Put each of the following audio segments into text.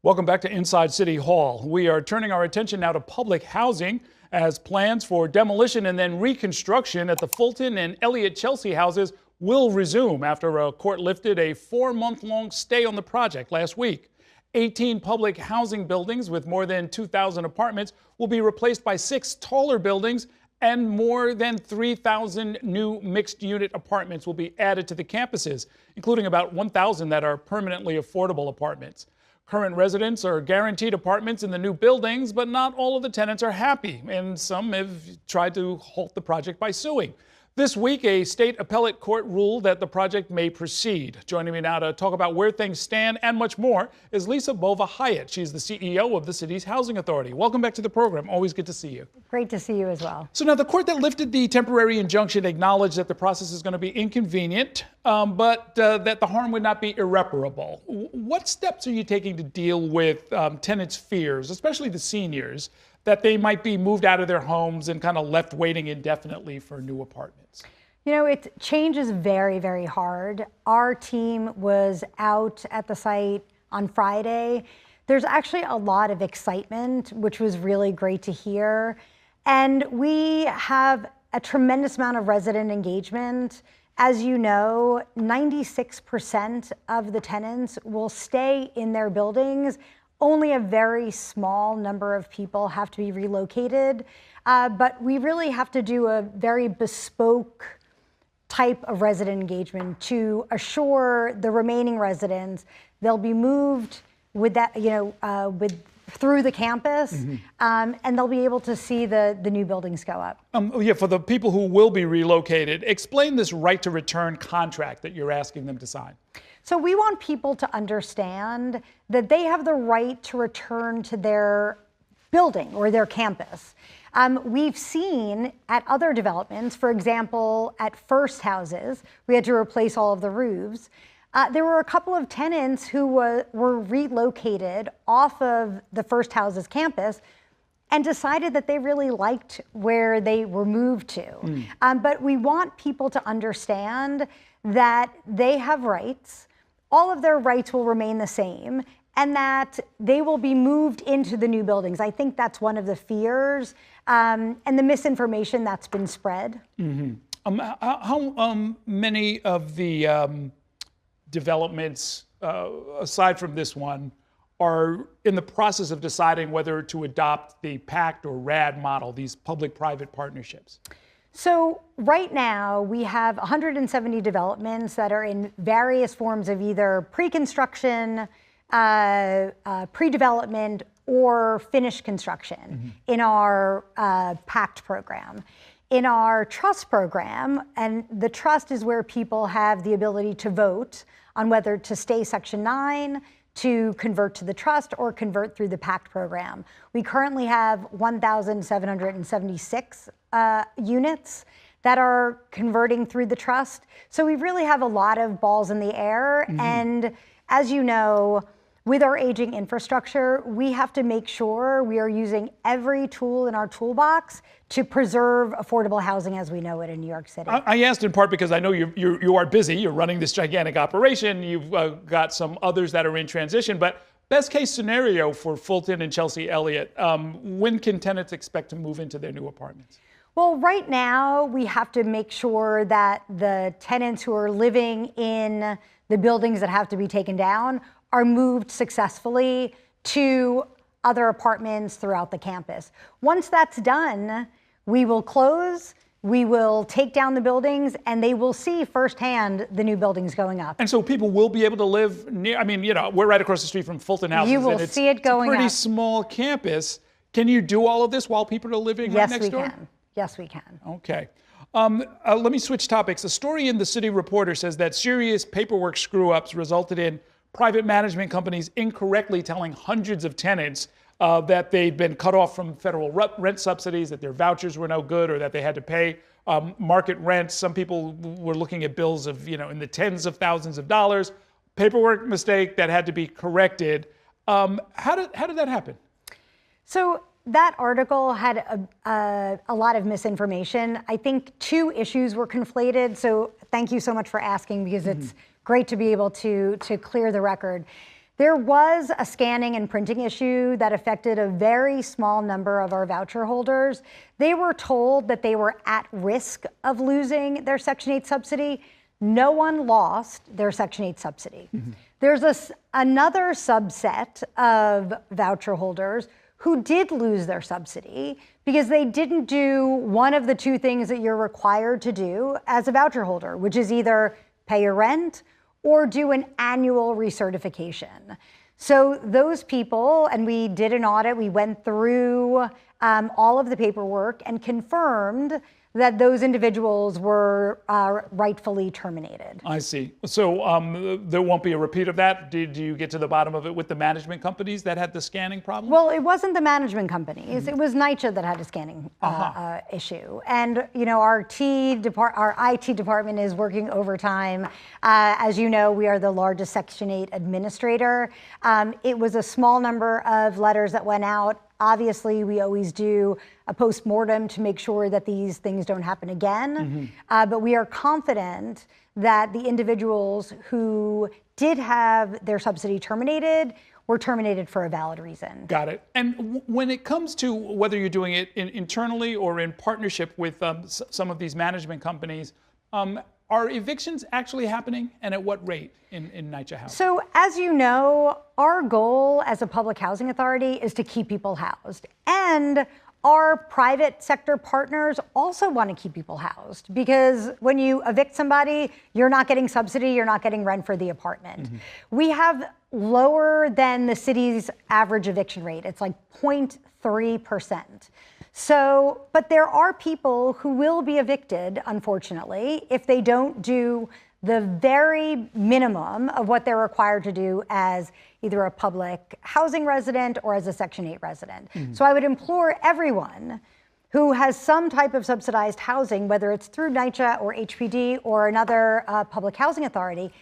Welcome back to Inside City Hall. We are turning our attention now to public housing as plans for demolition and then reconstruction at the Fulton and Elliott-Chelsea houses will resume after a court lifted a 4-month-long stay on the project last week. 18 public housing buildings with more than 2,000 apartments will be replaced by 6 taller buildings, and more than 3,000 new mixed-unit apartments will be added to the campuses, including about 1,000 that are permanently affordable apartments. Current residents are guaranteed apartments in the new buildings, but not all of the tenants are happy, and some have tried to halt the project by suing. This week, a state appellate court ruled that the project may proceed. Joining me now to talk about where things stand and much more is Lisa Bova-Hiatt. She's the CEO of the city's housing authority. Welcome back to the program. Always good to see you. Great to see you as well. So now the court that lifted the temporary injunction acknowledged that the process is going to be inconvenient, but that the harm would not be irreparable. What steps are you taking to deal with tenants' fears, especially the seniors, that they might be moved out of their homes and kind of left waiting indefinitely for new apartments? You know, change is very, very hard. Our team was out at the site on Friday. There's actually a lot of excitement, which was really great to hear. And we have a tremendous amount of resident engagement. As you know, 96% of the tenants will stay in their buildings. Only a very small number of people have to be relocated, but we really have to do a very bespoke type of resident engagement to assure the remaining residents they'll be moved with that, through the campus, and they'll be able to see the new buildings go up. For the people who will be relocated, explain this right to return contract that you're asking them to sign. So we want people to understand that they have the right to return to their building or their campus. We've seen at other developments, for example, at First Houses, we had to replace all of the roofs. There were a couple of tenants who were relocated off of the First Houses campus and decided that they really liked where they were moved to. But we want people to understand that they have rights. All of their rights will remain the same, and that they will be moved into the new buildings. I think that's one of the fears and the misinformation that's been spread. How many of the developments, aside from this one, are in the process of deciding whether to adopt the PACT or RAD model, these public-private partnerships? So right now we have 170 developments that are in various forms of either pre-construction, pre-development, or finished construction in our PACT program. In our trust program, and the trust is where people have the ability to vote on whether to stay Section 9, to convert to the trust, or convert through the PACT program. We currently have 1,776 units that are converting through the trust. So we really have a lot of balls in the air. And as you know, with our aging infrastructure, we have to make sure we are using every tool in our toolbox to preserve affordable housing as we know it in New York City. I asked in part because I know you are busy. You're running this gigantic operation. You've got some others that are in transition. But best case scenario for Fulton and Chelsea Elliott, when can tenants expect to move into their new apartments? Well, right now, we have to make sure that the tenants who are living in the buildings that have to be taken down are moved successfully to other apartments throughout the campus. Once that's done, we will close, we will take down the buildings, and they will see firsthand the new buildings going up. And so people will be able to live near, I mean, we're right across the street from Fulton Houses. You will see it going up. It's a pretty small campus. Can you do all of this while people are living right next door? Yes, we can. Yes, we can. Okay. Let me switch topics. A story in the City Reporter says that serious paperwork screw-ups resulted in private management companies incorrectly telling hundreds of tenants that they'd been cut off from federal rent subsidies, that their vouchers were no good, or that they had to pay market rent. Some people were looking at bills of, in the tens of thousands of dollars. Paperwork mistake that had to be corrected. How did that happen? So that article had a lot of misinformation. I think 2 issues were conflated. So thank you so much for asking, because it's great to be able to clear the record. There was a scanning and printing issue that affected a very small number of our voucher holders. They were told that they were at risk of losing their Section 8 subsidy. No one lost their Section 8 subsidy. There's another subset of voucher holders who did lose their subsidy because they didn't do one of the two things that you're required to do as a voucher holder, which is either pay your rent or do an annual recertification. So those people, and we did an audit, we went through all of the paperwork and confirmed that those individuals were rightfully terminated. I see. So there won't be a repeat of that? Did you get to the bottom of it with the management companies that had the scanning problem? Well, it wasn't the management companies. It was NYCHA that had a scanning issue. And our IT department is working overtime. As you know, we are the largest Section 8 administrator. It was a small number of letters that went out. Obviously, we always do a post-mortem to make sure that these things don't happen again. But we are confident that the individuals who did have their subsidy terminated were terminated for a valid reason. Got it. And when it comes to whether you're doing it internally or in partnership with some of these management companies, are evictions actually happening, and at what rate in NYCHA housing? So as you know, our goal as a public housing authority is to keep people housed. And our private sector partners also want to keep people housed, because when you evict somebody, you're not getting subsidy, you're not getting rent for the apartment. We have lower than the city's average eviction rate. It's like 0.3%. So, but there are people who will be evicted, unfortunately, if they don't do the very minimum of what they're required to do as either a public housing resident or as a Section 8 resident. So I would implore everyone who has some type of subsidized housing, whether it's through NYCHA or HPD or another public housing authority,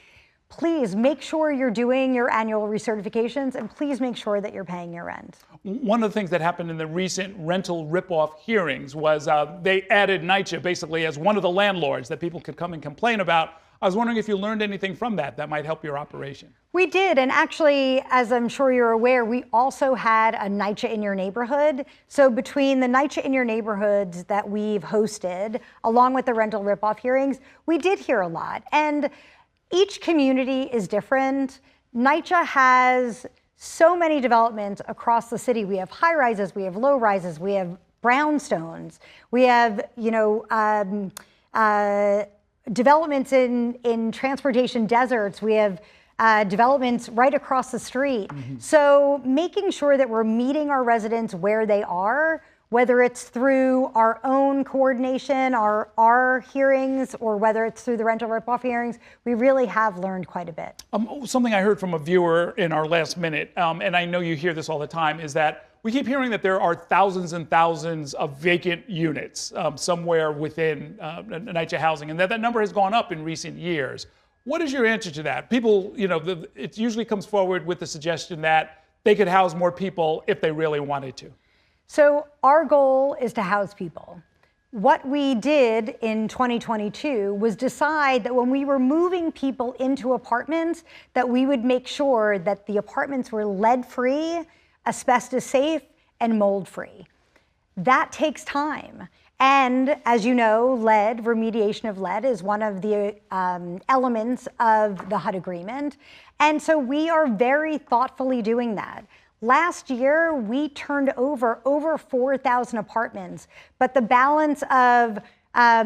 please make sure you're doing your annual recertifications, and please make sure that you're paying your rent. One of the things that happened in the recent rental ripoff hearings was they added NYCHA basically as one of the landlords that people could come and complain about. I was wondering if you learned anything from that might help your operation. We did, and actually, as I'm sure you're aware, we also had a NYCHA in your neighborhood. So between the NYCHA in your neighborhoods that we've hosted, along with the rental ripoff hearings, we did hear a lot. And each community is different. NYCHA has so many developments across the city. We have high rises, we have low rises, we have brownstones, we have, developments in transportation deserts, we have developments right across the street. So making sure that we're meeting our residents where they are, whether it's through our own coordination, our hearings, or whether it's through the rental ripoff hearings, we really have learned quite a bit. Something I heard from a viewer in our last minute, and I know you hear this all the time, is that we keep hearing that there are thousands and thousands of vacant units somewhere within NYCHA housing, and that number has gone up in recent years. What is your answer to that? People, it usually comes forward with the suggestion that they could house more people if they really wanted to. So our goal is to house people. What we did in 2022 was decide that when we were moving people into apartments, that we would make sure that the apartments were lead-free, asbestos-safe, and mold-free. That takes time. And as you know, remediation of lead is one of the elements of the HUD agreement. And so we are very thoughtfully doing that. Last year, we turned over 4,000 apartments, but the balance of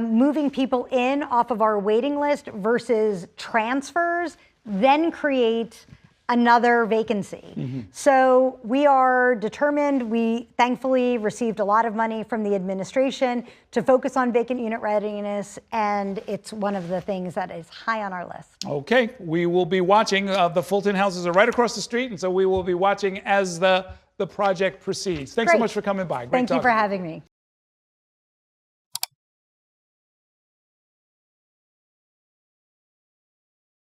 moving people in off of our waiting list versus transfers then create another vacancy. So we are determined. We thankfully received a lot of money from the administration to focus on vacant unit readiness, and it's one of the things that is high on our list. Okay, we will be watching. The Fulton houses are right across the street, and so we will be watching as the project proceeds. Thanks so much for coming by. Great Thank you for having me.